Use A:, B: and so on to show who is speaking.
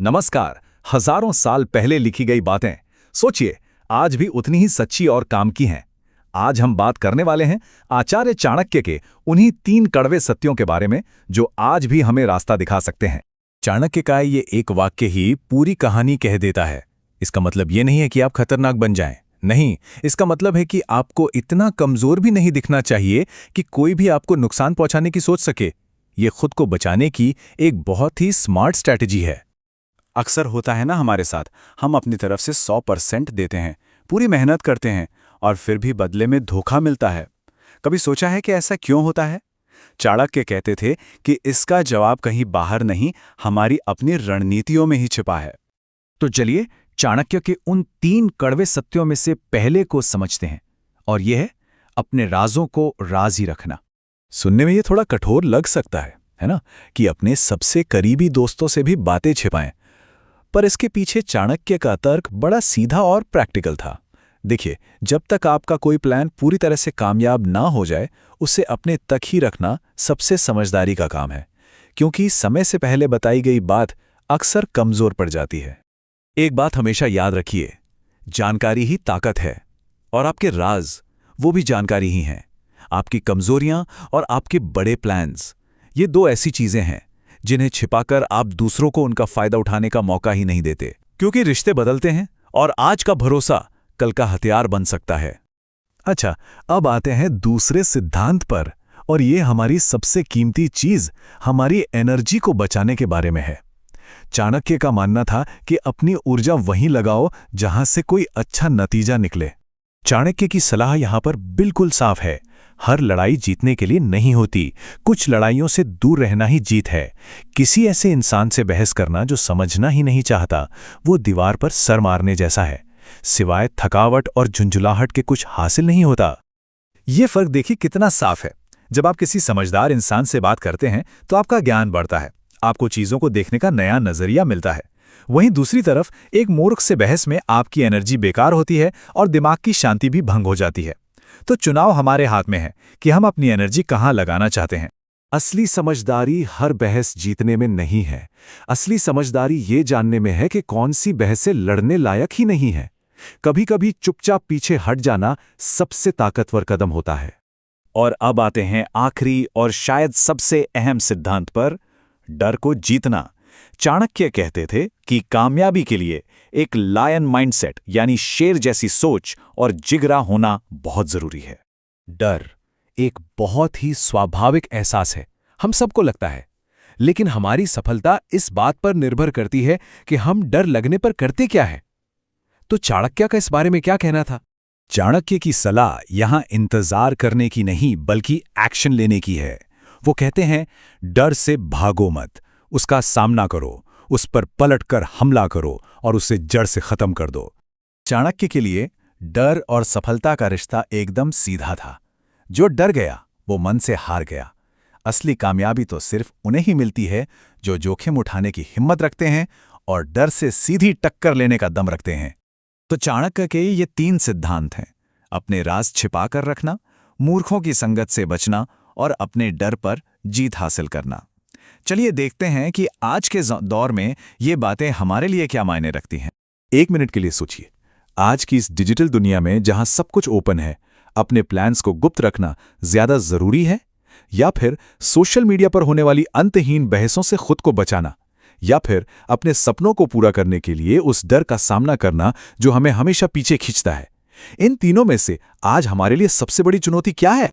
A: नमस्कार। हजारों साल पहले लिखी गई बातें सोचिए आज भी उतनी ही सच्ची और काम की हैं। आज हम बात करने वाले हैं आचार्य चाणक्य के उन्हीं 3 कड़वे सत्यों के बारे में जो आज भी हमें रास्ता दिखा सकते हैं।
B: चाणक्य का ये एक वाक्य ही पूरी कहानी कह देता है। इसका मतलब ये नहीं है कि आप खतरनाक बन जाएं। नहीं, इसका मतलब है कि आपको इतना कमजोर भी नहीं दिखना चाहिए कि कोई भी आपको नुकसान पहुंचाने की सोच सके। ये खुद को बचाने की एक बहुत ही स्मार्ट स्ट्रैटेजी है।
C: अक्सर होता है ना हमारे साथ, हम अपनी तरफ से 100% देते हैं, पूरी मेहनत करते हैं और फिर भी बदले में धोखा मिलता है। कभी सोचा है कि ऐसा क्यों होता है? चाणक्य कहते थे कि इसका जवाब कहीं बाहर नहीं, हमारी अपनी रणनीतियों में ही छिपा है।
A: तो चलिए चाणक्य के उन 3 कड़वे सत्यों में से पहले को समझते हैं, और यह है अपने राजों को राज ही रखना।
B: सुनने में ये थोड़ा कठोर लग सकता है ना, कि अपने सबसे करीबी दोस्तों से भी बातें छिपाएं। पर इसके पीछे चाणक्य का तर्क बड़ा सीधा और प्रैक्टिकल था। देखिए, जब तक आपका कोई प्लान पूरी तरह से कामयाब ना हो जाए, उसे अपने तक ही रखना सबसे समझदारी का काम है, क्योंकि समय से पहले बताई गई बात अक्सर कमजोर पड़ जाती है। एक बात हमेशा याद रखिए, जानकारी ही ताकत है, और आपके राज वो भी जानकारी ही हैं। आपकी कमजोरियां और आपके बड़े प्लान्स, ये 2 ऐसी चीजें हैं जिन्हें छिपाकर आप दूसरों को उनका फायदा उठाने का मौका ही नहीं देते, क्योंकि रिश्ते बदलते हैं और आज का भरोसा कल का हथियार बन सकता है।
A: अच्छा, अब आते हैं दूसरे सिद्धांत पर, और ये हमारी सबसे कीमती चीज, हमारी एनर्जी को बचाने के बारे में है। चाणक्य का मानना था कि अपनी ऊर्जा वहीं लगाओ जहां से कोई अच्छा नतीजा निकले।
B: चाणक्य की सलाह यहां पर बिल्कुल साफ है। हर लड़ाई जीतने के लिए नहीं होती, कुछ लड़ाइयों से दूर रहना ही जीत है। किसी ऐसे इंसान से बहस करना जो समझना ही नहीं चाहता, वो दीवार पर सर मारने जैसा है। सिवाय थकावट और झुंझुलाहट के कुछ हासिल नहीं होता।
A: ये फर्क देखिए कितना साफ है। जब आप किसी समझदार इंसान से बात करते हैं तो आपका ज्ञान बढ़ता है, आपको चीजों को देखने का नया नजरिया मिलता है। वहीं दूसरी तरफ एक मूर्ख से बहस में आपकी एनर्जी बेकार होती है और दिमाग की शांति भी भंग हो जाती है। तो चुनाव हमारे हाथ में है कि हम अपनी एनर्जी कहां लगाना चाहते हैं।
B: असली समझदारी हर बहस जीतने में नहीं है। असली समझदारी ये जानने में है कि कौन सी बहसें लड़ने लायक ही नहीं है। कभी कभी चुपचाप पीछे हट जाना सबसे ताकतवर कदम होता है।
C: और अब आते हैं आखिरी और शायद सबसे अहम सिद्धांत पर, डर को जीतना। चाणक्य कहते थे कि कामयाबी के लिए एक लायन माइंडसेट यानी शेर जैसी सोच और जिगरा होना बहुत जरूरी है।
B: डर एक बहुत ही स्वाभाविक एहसास है, हम सबको लगता है। लेकिन हमारी सफलता इस बात पर निर्भर करती है कि हम डर लगने पर करते क्या है। तो चाणक्य का इस बारे में क्या कहना था?
A: चाणक्य की सलाह यहां इंतजार करने की नहीं बल्कि एक्शन लेने की है। वो कहते हैं, डर से भागो मत, उसका सामना करो, उस पर पलटकर हमला करो और उसे जड़ से खत्म कर दो। चाणक्य के लिए डर और सफलता का रिश्ता एकदम सीधा था। जो डर गया वो मन से हार गया। असली कामयाबी तो सिर्फ उन्हें ही मिलती है जो जोखिम उठाने की हिम्मत रखते हैं और डर से सीधी टक्कर लेने का दम रखते हैं। तो चाणक्य के ये 3 सिद्धांत हैं: अपने राज छिपाकर रखना, मूर्खों की संगत से बचना और अपने डर पर जीत हासिल करना। चलिए देखते हैं कि आज के दौर में ये बातें हमारे लिए क्या मायने रखती हैं।
B: 1 मिनट के लिए सोचिए, आज की इस डिजिटल दुनिया में जहां सब कुछ ओपन है, अपने प्लान्स को गुप्त रखना ज्यादा जरूरी है, या फिर सोशल मीडिया पर होने वाली अंतहीन बहसों से खुद को बचाना, या फिर अपने सपनों को पूरा करने के लिए उस डर का सामना करना जो हमें हमेशा पीछे खींचता है? इन तीनों में से आज हमारे लिए सबसे बड़ी चुनौती क्या है?